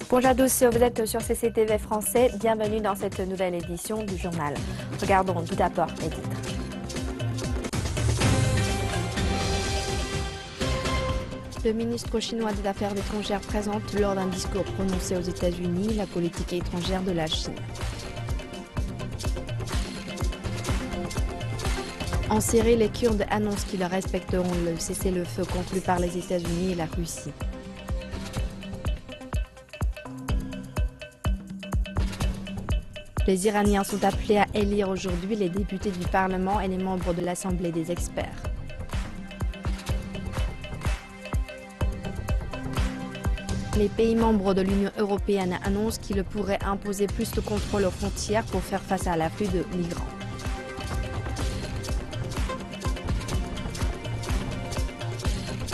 Bonjour à tous, vous êtes sur CCTV français. Bienvenue dans cette nouvelle édition du journal. Regardons tout d'abord les titres. Le ministre chinois des Affaires étrangères présente lors d'un discours prononcé aux États-Unis la politique étrangère de la Chine. En Syrie, les Kurdes annoncent qu'ils respecteront le cessez-le-feu conclu par les États-Unis et la Russie. Les Iraniens sont appelés à élire aujourd'hui les députés du Parlement et les membres de l'Assemblée des experts. Les pays membres de l'Union européenne annoncent qu'ils pourraient imposer plus de contrôle aux frontières pour faire face à l'afflux de migrants.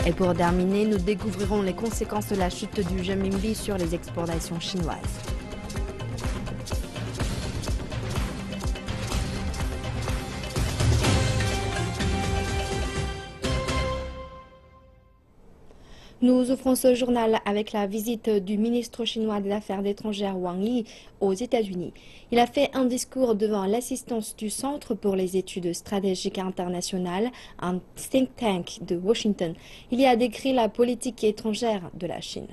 Et pour terminer, nous découvrirons les conséquences de la chute du renminbi sur les exportations chinoises. Nous ouvrons ce journal avec la visite du ministre chinois des Affaires étrangères Wang Yi aux États-Unis. Il a fait un discours devant l'assistance du Centre pour les études stratégiques internationales, un think tank de Washington. Il y a décrit la politique étrangère de la Chine.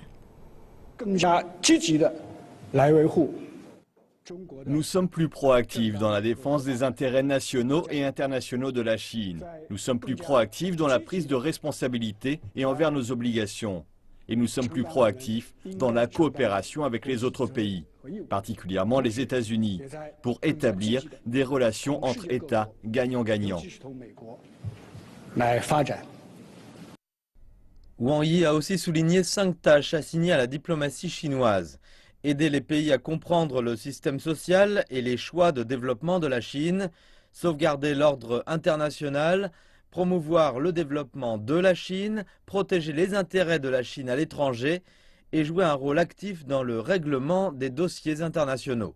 Nous sommes plus proactifs dans la défense des intérêts nationaux et internationaux de la Chine. Nous sommes plus proactifs dans la prise de responsabilité et envers nos obligations. Et nous sommes plus proactifs dans la coopération avec les autres pays, particulièrement les États-Unis, pour établir des relations entre États gagnant-gagnant. Wang Yi a aussi souligné 5 tâches assignées à la diplomatie chinoise. Aider les pays à comprendre le système social et les choix de développement de la Chine, sauvegarder l'ordre international, promouvoir le développement de la Chine, protéger les intérêts de la Chine à l'étranger et jouer un rôle actif dans le règlement des dossiers internationaux.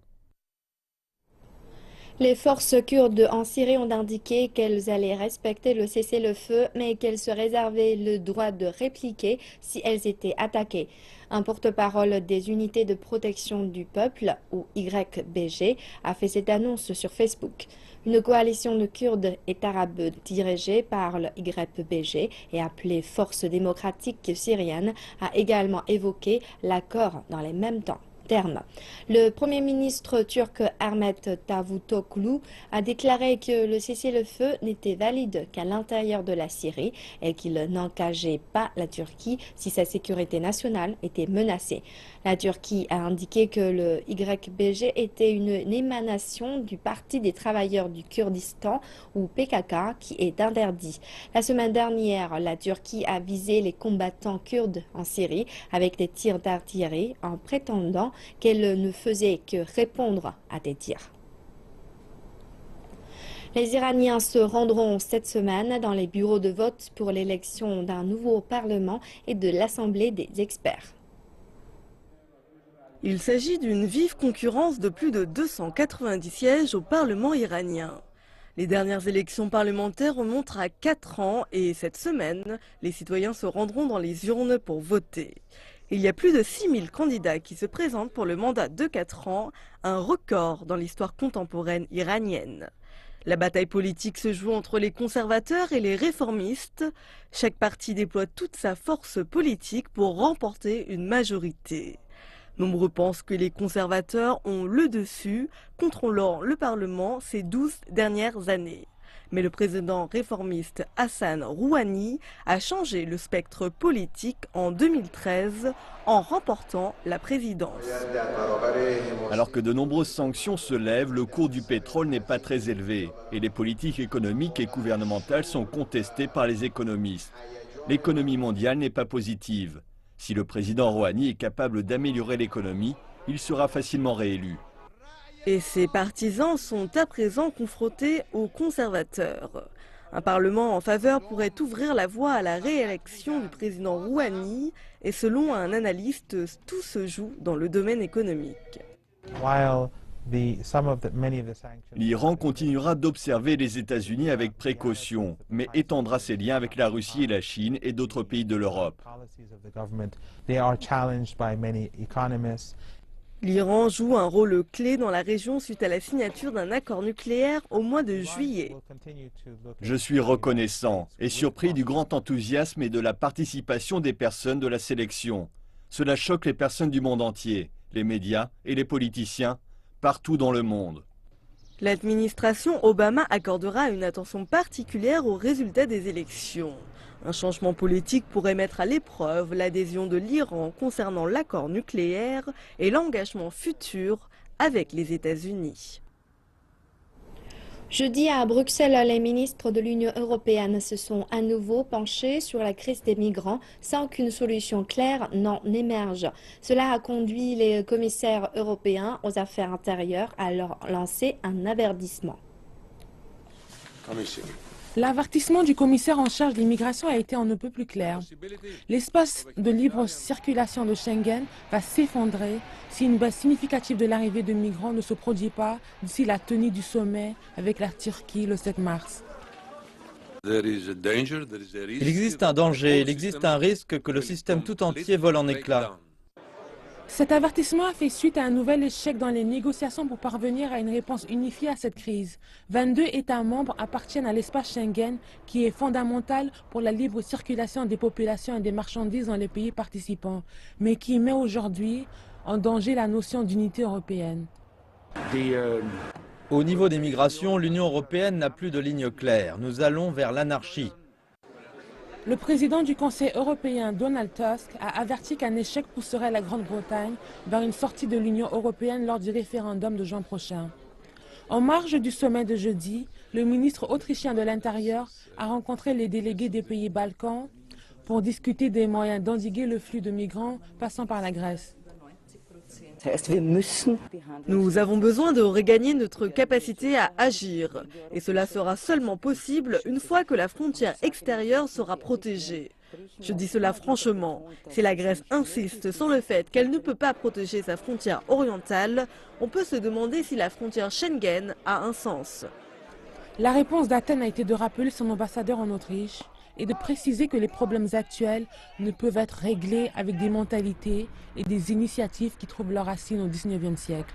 Les forces kurdes en Syrie ont indiqué qu'elles allaient respecter le cessez-le-feu, mais qu'elles se réservaient le droit de répliquer si elles étaient attaquées. Un porte-parole des unités de protection du peuple, ou YPG, a fait cette annonce sur Facebook. Une coalition de Kurdes et Arabes dirigée par le YPG et appelée Force démocratique syrienne a également évoqué l'accord dans les mêmes termes. Le Premier ministre turc Ahmet Davutoglu a déclaré que le cessez-le-feu n'était valide qu'à l'intérieur de la Syrie et qu'il n'engageait pas la Turquie si sa sécurité nationale était menacée. La Turquie a indiqué que le YPG était une émanation du Parti des travailleurs du Kurdistan ou PKK qui est interdit. La semaine dernière, la Turquie a visé les combattants kurdes en Syrie avec des tirs d'artillerie en prétendant qu'elle ne faisait que répondre à des tirs. Les Iraniens se rendront cette semaine dans les bureaux de vote pour l'élection d'un nouveau Parlement et de l'Assemblée des experts. Il s'agit d'une vive concurrence de plus de 290 sièges au Parlement iranien. Les dernières élections parlementaires remontent à 4 ans et cette semaine, les citoyens se rendront dans les urnes pour voter. Il y a plus de 6000 candidats qui se présentent pour le mandat de 4 ans, un record dans l'histoire contemporaine iranienne. La bataille politique se joue entre les conservateurs et les réformistes. Chaque parti déploie toute sa force politique pour remporter une majorité. Nombreux pensent que les conservateurs ont le dessus, contrôlant le Parlement ces 12 dernières années. Mais le président réformiste Hassan Rouhani a changé le spectre politique en 2013 en remportant la présidence. Alors que de nombreuses sanctions se lèvent, le cours du pétrole n'est pas très élevé et les politiques économiques et gouvernementales sont contestées par les économistes. L'économie mondiale n'est pas positive. Si le président Rouhani est capable d'améliorer l'économie, il sera facilement réélu. Et ses partisans sont à présent confrontés aux conservateurs. Un parlement en faveur pourrait ouvrir la voie à la réélection du président Rouhani et selon un analyste, tout se joue dans le domaine économique. L'Iran continuera d'observer les États-Unis avec précaution, mais étendra ses liens avec la Russie et la Chine et d'autres pays de l'Europe. L'Iran joue un rôle clé dans la région suite à la signature d'un accord nucléaire au mois de juillet. Je suis reconnaissant et surpris du grand enthousiasme et de la participation des personnes de la sélection. Cela choque les personnes du monde entier, les médias et les politiciens, partout dans le monde. L'administration Obama accordera une attention particulière aux résultats des élections. Un changement politique pourrait mettre à l'épreuve l'adhésion de l'Iran concernant l'accord nucléaire et l'engagement futur avec les États-Unis. Jeudi à Bruxelles, les ministres de l'Union européenne se sont à nouveau penchés sur la crise des migrants sans qu'une solution claire n'en émerge. Cela a conduit les commissaires européens aux affaires intérieures à leur lancer un avertissement. L'avertissement du commissaire en charge de l'immigration a été on ne peut plus clair. L'espace de libre circulation de Schengen va s'effondrer si une baisse significative de l'arrivée de migrants ne se produit pas d'ici la tenue du sommet avec la Turquie le 7 mars. Il existe un danger, il existe un risque que le système tout entier vole en éclats. Cet avertissement a fait suite à un nouvel échec dans les négociations pour parvenir à une réponse unifiée à cette crise. 22 États membres appartiennent à l'espace Schengen qui est fondamental pour la libre circulation des populations et des marchandises dans les pays participants, mais qui met aujourd'hui en danger la notion d'unité européenne. Au niveau des migrations, l'Union européenne n'a plus de ligne claire. Nous allons vers l'anarchie. Le président du Conseil européen, Donald Tusk, a averti qu'un échec pousserait la Grande-Bretagne vers une sortie de l'Union européenne lors du référendum de juin prochain. En marge du sommet de jeudi, le ministre autrichien de l'Intérieur a rencontré les délégués des pays Balkans pour discuter des moyens d'endiguer le flux de migrants passant par la Grèce. Nous avons besoin de regagner notre capacité à agir. Et cela sera seulement possible une fois que la frontière extérieure sera protégée. Je dis cela franchement. Si la Grèce insiste sur le fait qu'elle ne peut pas protéger sa frontière orientale, on peut se demander si la frontière Schengen a un sens. La réponse d'Athènes a été de rappeler son ambassadeur en Autriche et de préciser que les problèmes actuels ne peuvent être réglés avec des mentalités et des initiatives qui trouvent leurs racines au XIXe siècle.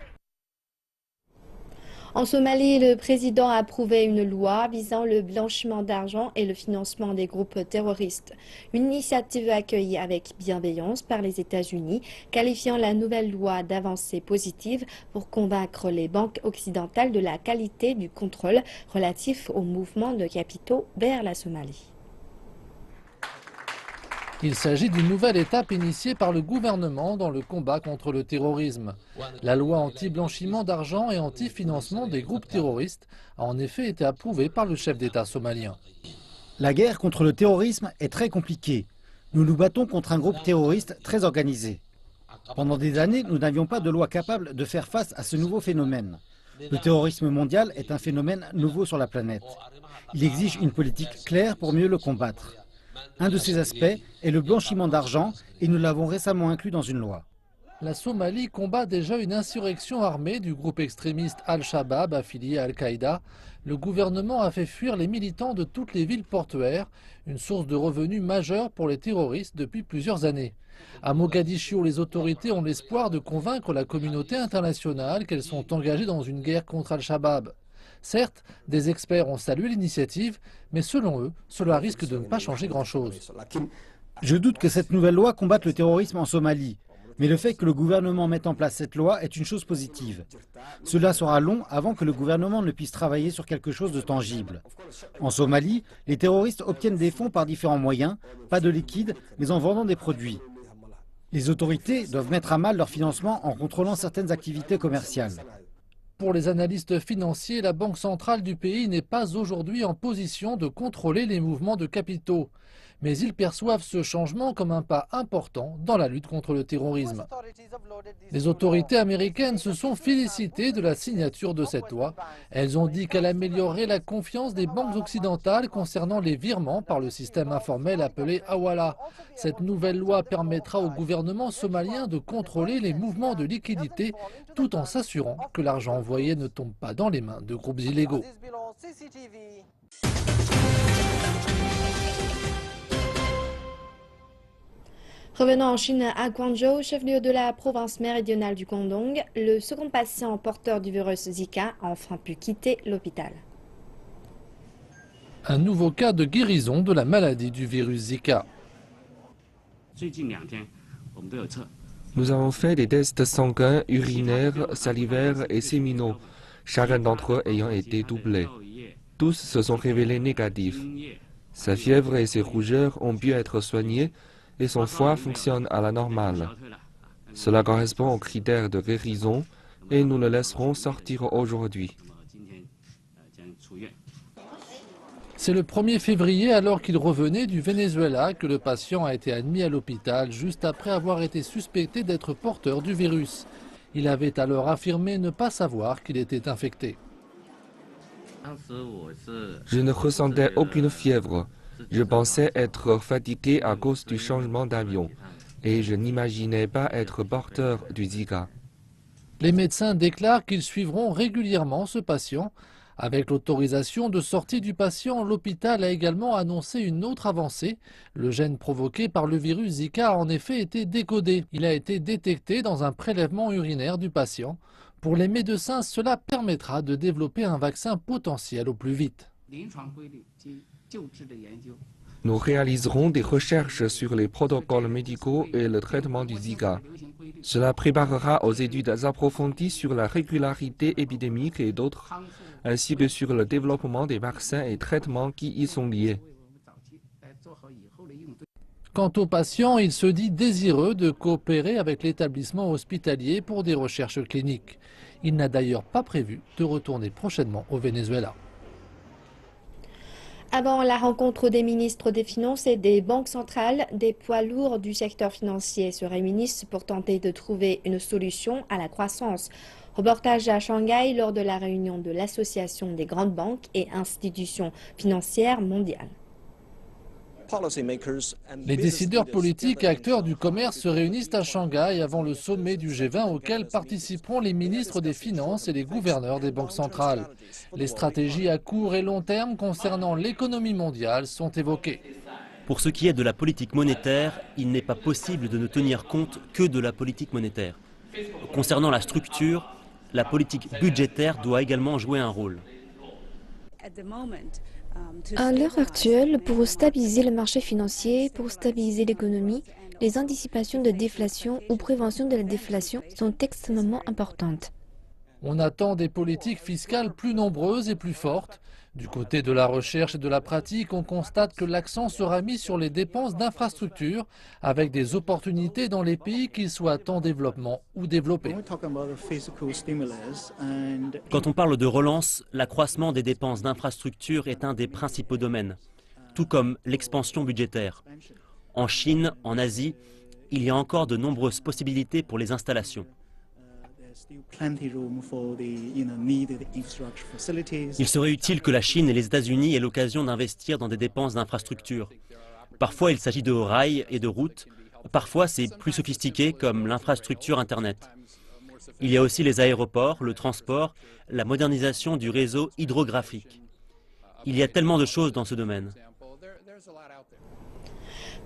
En Somalie, le président a approuvé une loi visant le blanchiment d'argent et le financement des groupes terroristes. Une initiative accueillie avec bienveillance par les États-Unis, qualifiant la nouvelle loi d'avancée positive pour convaincre les banques occidentales de la qualité du contrôle relatif au mouvement de capitaux vers la Somalie. Il s'agit d'une nouvelle étape initiée par le gouvernement dans le combat contre le terrorisme. La loi anti-blanchiment d'argent et anti-financement des groupes terroristes a en effet été approuvée par le chef d'État somalien. La guerre contre le terrorisme est très compliquée. Nous nous battons contre un groupe terroriste très organisé. Pendant des années, nous n'avions pas de loi capable de faire face à ce nouveau phénomène. Le terrorisme mondial est un phénomène nouveau sur la planète. Il exige une politique claire pour mieux le combattre. Un de ces aspects est le blanchiment d'argent et nous l'avons récemment inclus dans une loi. La Somalie combat déjà une insurrection armée du groupe extrémiste Al-Shabaab affilié à Al-Qaïda. Le gouvernement a fait fuir les militants de toutes les villes portuaires, une source de revenus majeure pour les terroristes depuis plusieurs années. À Mogadiscio, les autorités ont l'espoir de convaincre la communauté internationale qu'elles sont engagées dans une guerre contre Al-Shabaab. Certes, des experts ont salué l'initiative, mais selon eux, cela risque de ne pas changer grand-chose. Je doute que cette nouvelle loi combatte le terrorisme en Somalie, mais le fait que le gouvernement mette en place cette loi est une chose positive. Cela sera long avant que le gouvernement ne puisse travailler sur quelque chose de tangible. En Somalie, les terroristes obtiennent des fonds par différents moyens, pas de liquide, mais en vendant des produits. Les autorités doivent mettre à mal leur financement en contrôlant certaines activités commerciales. Pour les analystes financiers, la Banque centrale du pays n'est pas aujourd'hui en position de contrôler les mouvements de capitaux. mais ils perçoivent ce changement comme un pas important dans la lutte contre le terrorisme. Les autorités américaines se sont félicitées de la signature de cette loi. Elles ont dit qu'elle améliorerait la confiance des banques occidentales concernant les virements par le système informel appelé Hawala. Cette nouvelle loi permettra au gouvernement somalien de contrôler les mouvements de liquidités tout en s'assurant que l'argent envoyé ne tombe pas dans les mains de groupes illégaux. Revenons en Chine à Guangzhou, chef-lieu de la province méridionale du Guangdong. Le second patient porteur du virus Zika a enfin pu quitter l'hôpital. Un nouveau cas de guérison de la maladie du virus Zika. Nous avons fait des tests sanguins, urinaires, salivaires et séminaux, chacun d'entre eux ayant été doublé. Tous se sont révélés négatifs. Sa fièvre et ses rougeurs ont pu être soignées et son foie fonctionne à la normale. Cela correspond aux critères de guérison et nous le laisserons sortir aujourd'hui. C'est le 1er février, alors qu'il revenait du Venezuela, que le patient a été admis à l'hôpital juste après avoir été suspecté d'être porteur du virus. Il avait alors affirmé ne pas savoir qu'il était infecté. Je ne ressentais aucune fièvre. Je pensais être fatigué à cause du changement d'avion et je n'imaginais pas être porteur du Zika. Les médecins déclarent qu'ils suivront régulièrement ce patient. Avec l'autorisation de sortie du patient, l'hôpital a également annoncé une autre avancée. Le gène provoqué par le virus Zika a en effet été décodé. Il a été détecté dans un prélèvement urinaire du patient. Pour les médecins, cela permettra de développer un vaccin potentiel au plus vite. Nous réaliserons des recherches sur les protocoles médicaux et le traitement du Zika. Cela préparera aux études approfondies sur la régularité épidémique et d'autres, ainsi que sur le développement des vaccins et traitements qui y sont liés. Quant au patient, il se dit désireux de coopérer avec l'établissement hospitalier pour des recherches cliniques. Il n'a d'ailleurs pas prévu de retourner prochainement au Venezuela. Avant la rencontre des ministres des Finances et des banques centrales, des poids lourds du secteur financier se réunissent pour tenter de trouver une solution à la croissance. Reportage à Shanghai lors de la réunion de l'Association des grandes banques et institutions financières mondiales. Les décideurs politiques et acteurs du commerce se réunissent à Shanghai avant le sommet du G20 auquel participeront les ministres des Finances et les gouverneurs des banques centrales. Les stratégies à court et long terme concernant l'économie mondiale sont évoquées. Pour ce qui est de la politique monétaire, il n'est pas possible de ne tenir compte que de la politique monétaire. Concernant la structure, la politique budgétaire doit également jouer un rôle. À l'heure actuelle, pour stabiliser le marché financier, pour stabiliser l'économie, les anticipations de déflation ou prévention de la déflation sont extrêmement importantes. On attend des politiques fiscales plus nombreuses et plus fortes. Du côté de la recherche et de la pratique, on constate que l'accent sera mis sur les dépenses d'infrastructures, avec des opportunités dans les pays qu'ils soient en développement ou développés. Quand on parle de relance, l'accroissement des dépenses d'infrastructures est un des principaux domaines, tout comme l'expansion budgétaire. En Chine, en Asie, il y a encore de nombreuses possibilités pour les installations. Il serait utile que la Chine et les États-Unis aient l'occasion d'investir dans des dépenses d'infrastructures. Parfois, il s'agit de rails et de routes. Parfois, c'est plus sophistiqué, comme l'infrastructure Internet. Il y a aussi les aéroports, le transport, la modernisation du réseau hydrographique. Il y a tellement de choses dans ce domaine.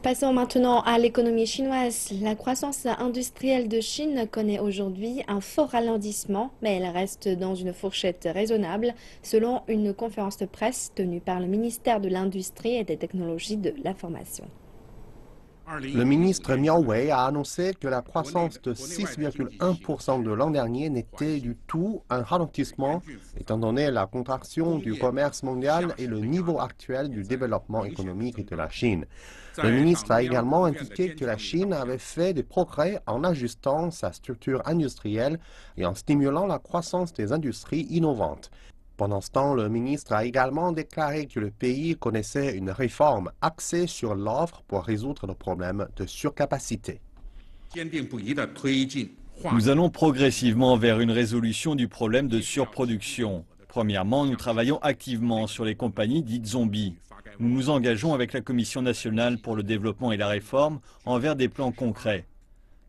Passons maintenant à l'économie chinoise. La croissance industrielle de Chine connaît aujourd'hui un fort ralentissement, mais elle reste dans une fourchette raisonnable, selon une conférence de presse tenue par le ministère de l'Industrie et des Technologies de l'Information. Le ministre Miao Wei a annoncé que la croissance de 6,1% de l'an dernier n'était du tout un ralentissement, étant donné la contraction du commerce mondial et le niveau actuel du développement économique de la Chine. Le ministre a également indiqué que la Chine avait fait des progrès en ajustant sa structure industrielle et en stimulant la croissance des industries innovantes. Pendant ce temps, le ministre a également déclaré que le pays connaissait une réforme axée sur l'offre pour résoudre le problème de surcapacité. Nous allons progressivement vers une résolution du problème de surproduction. Premièrement, nous travaillons activement sur les compagnies dites zombies. Nous nous engageons avec la Commission nationale pour le développement et la réforme envers des plans concrets.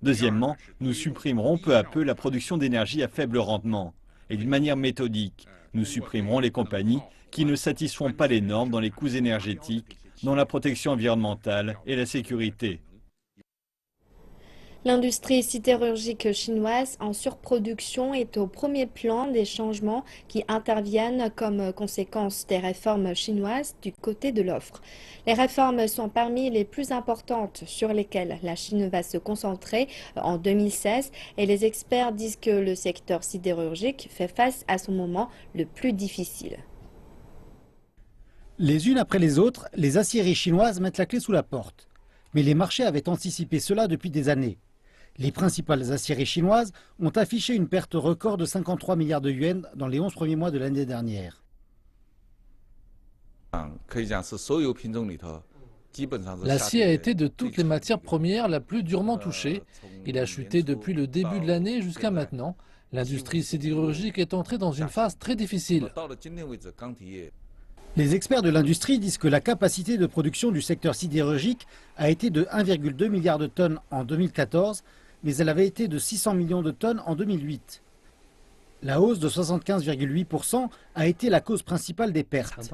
Deuxièmement, nous supprimerons peu à peu la production d'énergie à faible rendement. Et d'une manière méthodique, nous supprimerons les compagnies qui ne satisfont pas les normes dans les coûts énergétiques, dans la protection environnementale et la sécurité. L'industrie sidérurgique chinoise en surproduction est au premier plan des changements qui interviennent comme conséquence des réformes chinoises du côté de l'offre. Les réformes sont parmi les plus importantes sur lesquelles la Chine va se concentrer en 2016 et les experts disent que le secteur sidérurgique fait face à son moment le plus difficile. Les unes après les autres, les aciéries chinoises mettent la clé sous la porte. Mais les marchés avaient anticipé cela depuis des années. Les principales aciéries chinoises ont affiché une perte record de 53 milliards de yuans dans les 11 premiers mois de l'année dernière. L'acier a été de toutes les matières premières la plus durement touchée. Il a chuté depuis le début de l'année jusqu'à maintenant. L'industrie sidérurgique est entrée dans une phase très difficile. Les experts de l'industrie disent que la capacité de production du secteur sidérurgique a été de 1,2 milliard de tonnes en 2014, mais elle avait été de 600 millions de tonnes en 2008. La hausse de 75,8% a été la cause principale des pertes.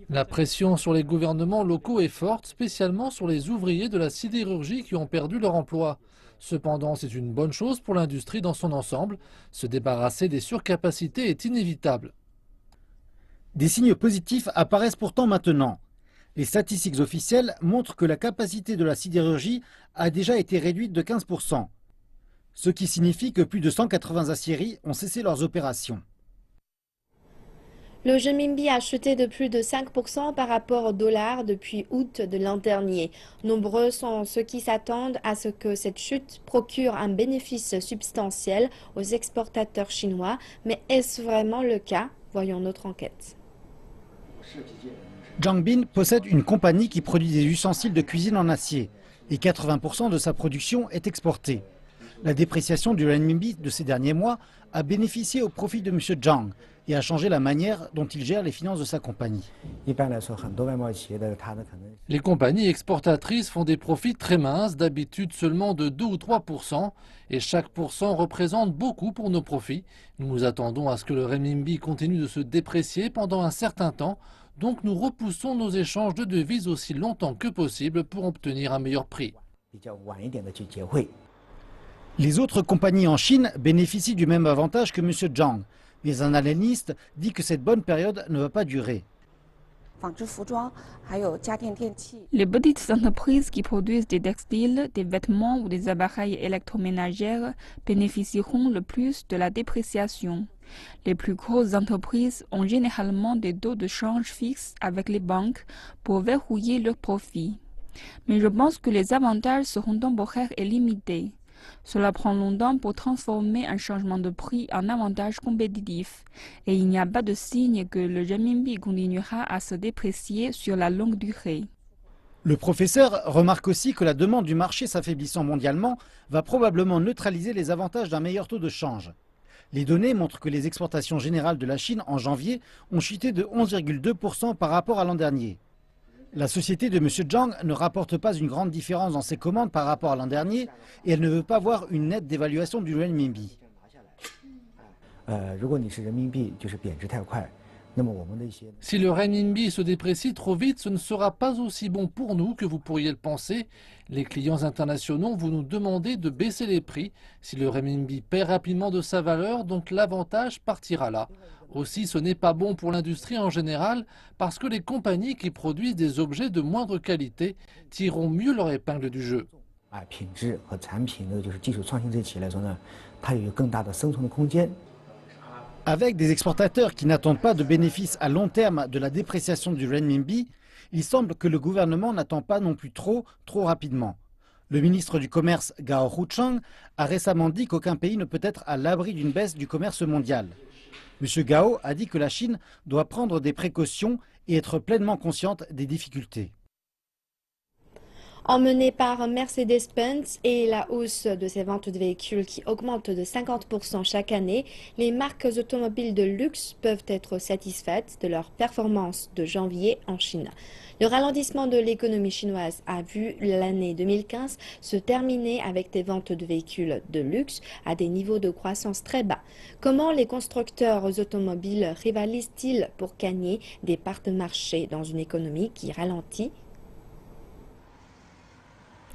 La pression sur les gouvernements locaux est forte, spécialement sur les ouvriers de la sidérurgie qui ont perdu leur emploi. Cependant, c'est une bonne chose pour l'industrie dans son ensemble. Se débarrasser des surcapacités est inévitable. Des signes positifs apparaissent pourtant maintenant. Les statistiques officielles montrent que la capacité de la sidérurgie a déjà été réduite de 15%, ce qui signifie que plus de 180 aciéries ont cessé leurs opérations. Le renminbi a chuté de plus de 5% par rapport au dollar depuis août de l'an dernier. Nombreux sont ceux qui s'attendent à ce que cette chute procure un bénéfice substantiel aux exportateurs chinois. Mais est-ce vraiment le cas? Voyons notre enquête. Zhang Bin possède une compagnie qui produit des ustensiles de cuisine en acier et 80% de sa production est exportée. La dépréciation du renminbi de ces derniers mois a bénéficié au profit de M. Zhang et a changé la manière dont il gère les finances de sa compagnie. Les compagnies exportatrices font des profits très minces, d'habitude seulement de 2 ou 3%, et chaque pourcent représente beaucoup pour nos profits. Nous nous attendons à ce que le renminbi continue de se déprécier pendant un certain temps, donc nous repoussons nos échanges de devises aussi longtemps que possible pour obtenir un meilleur prix. Les autres compagnies en Chine bénéficient du même avantage que M. Zhang, mais un analyste dit que cette bonne période ne va pas durer. Les petites entreprises qui produisent des textiles, des vêtements ou des appareils électroménagers bénéficieront le plus de la dépréciation. Les plus grosses entreprises ont généralement des taux de change fixes avec les banques pour verrouiller leurs profits. Mais je pense que les avantages seront temporaires et limités. Cela prend longtemps pour transformer un changement de prix en avantage compétitif et il n'y a pas de signe que le renminbi continuera à se déprécier sur la longue durée. Le professeur remarque aussi que la demande du marché s'affaiblissant mondialement va probablement neutraliser les avantages d'un meilleur taux de change. Les données montrent que les exportations générales de la Chine en janvier ont chuté de 11,2% par rapport à l'an dernier. La société de M. Zhang ne rapporte pas une grande différence dans ses commandes par rapport à l'an dernier et elle ne veut pas voir une nette dévaluation du renminbi. Si le renminbi se déprécie trop vite, ce ne sera pas aussi bon pour nous que vous pourriez le penser. Les clients internationaux vont nous demander de baisser les prix. Si le renminbi perd rapidement de sa valeur, donc l'avantage partira là. Aussi, ce n'est pas bon pour l'industrie en général parce que les compagnies qui produisent des objets de moindre qualité tireront mieux leur épingle du jeu. Avec des exportateurs qui n'attendent pas de bénéfices à long terme de la dépréciation du renminbi, il semble que le gouvernement n'attend pas non plus trop rapidement. Le ministre du Commerce, Gao Ruchang, a récemment dit qu'aucun pays ne peut être à l'abri d'une baisse du commerce mondial. M. Gao a dit que la Chine doit prendre des précautions et être pleinement consciente des difficultés. Emmenée par Mercedes-Benz et la hausse de ses ventes de véhicules qui augmentent de 50% chaque année, les marques automobiles de luxe peuvent être satisfaites de leur performance de janvier en Chine. Le ralentissement de l'économie chinoise a vu l'année 2015 se terminer avec des ventes de véhicules de luxe à des niveaux de croissance très bas. Comment les constructeurs automobiles rivalisent-ils pour gagner des parts de marché dans une économie qui ralentit ?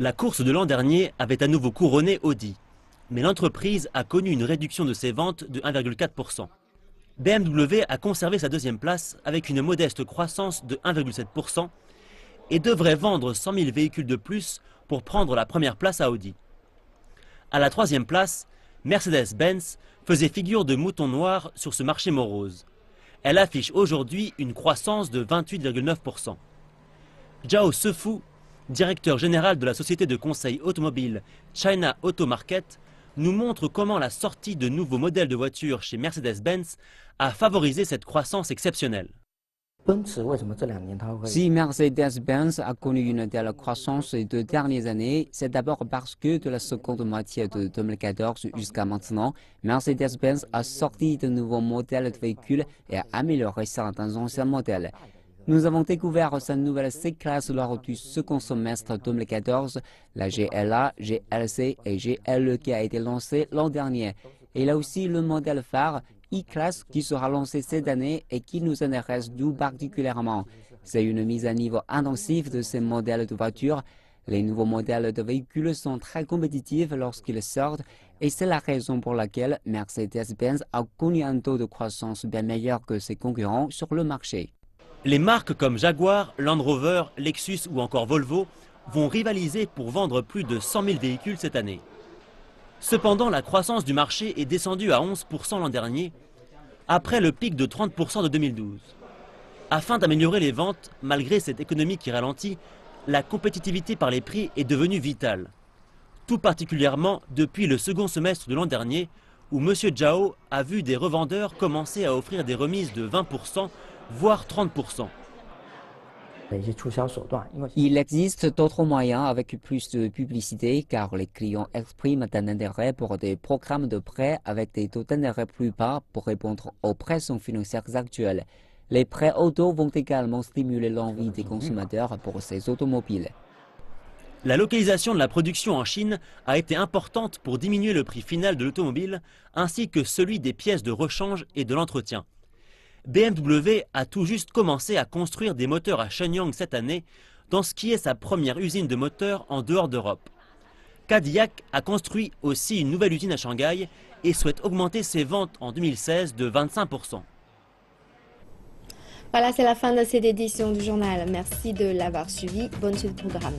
La course de l'an dernier avait à nouveau couronné Audi, mais l'entreprise a connu une réduction de ses ventes de 1,4%. BMW a conservé sa deuxième place avec une modeste croissance de 1,7% et devrait vendre 100 000 véhicules de plus pour prendre la première place à Audi. À la troisième place, Mercedes-Benz faisait figure de mouton noir sur ce marché morose. Elle affiche aujourd'hui une croissance de 28,9%. Zhao Sefu, directeur général de la société de conseil automobile China Auto Market, nous montre comment la sortie de nouveaux modèles de voitures chez Mercedes-Benz a favorisé cette croissance exceptionnelle. Si Mercedes-Benz a connu une telle croissance ces 2 dernières années, c'est d'abord parce que de la seconde moitié de 2014 jusqu'à maintenant, Mercedes-Benz a sorti de nouveaux modèles de véhicules et a amélioré certains anciens modèles. Nous avons découvert sa nouvelle C-Class lors du second semestre 2014, la GLA, GLC et GLE qui a été lancée l'an dernier. Et là aussi le modèle phare E-Class qui sera lancé cette année et qui nous intéresse tout particulièrement. C'est une mise à niveau intensive de ces modèles de voitures. Les nouveaux modèles de véhicules sont très compétitifs lorsqu'ils sortent et c'est la raison pour laquelle Mercedes-Benz a connu un taux de croissance bien meilleur que ses concurrents sur le marché. Les marques comme Jaguar, Land Rover, Lexus ou encore Volvo vont rivaliser pour vendre plus de 100 000 véhicules cette année. Cependant, la croissance du marché est descendue à 11% l'an dernier, après le pic de 30% de 2012. Afin d'améliorer les ventes, malgré cette économie qui ralentit, la compétitivité par les prix est devenue vitale. Tout particulièrement depuis le second semestre de l'an dernier, où M. Zhao a vu des revendeurs commencer à offrir des remises de 20%, voire 30%. Il existe d'autres moyens avec plus de publicité car les clients expriment un intérêt pour des programmes de prêts avec des taux d'intérêt plus bas pour répondre aux pressions financières actuelles. Les prêts auto vont également stimuler l'envie des consommateurs pour ces automobiles. La localisation de la production en Chine a été importante pour diminuer le prix final de l'automobile ainsi que celui des pièces de rechange et de l'entretien. BMW a tout juste commencé à construire des moteurs à Shenyang cette année, dans ce qui est sa première usine de moteurs en dehors d'Europe. Cadillac a construit aussi une nouvelle usine à Shanghai et souhaite augmenter ses ventes en 2016 de 25%. Voilà, c'est la fin de cette édition du journal. Merci de l'avoir suivi. Bonne suite du programme.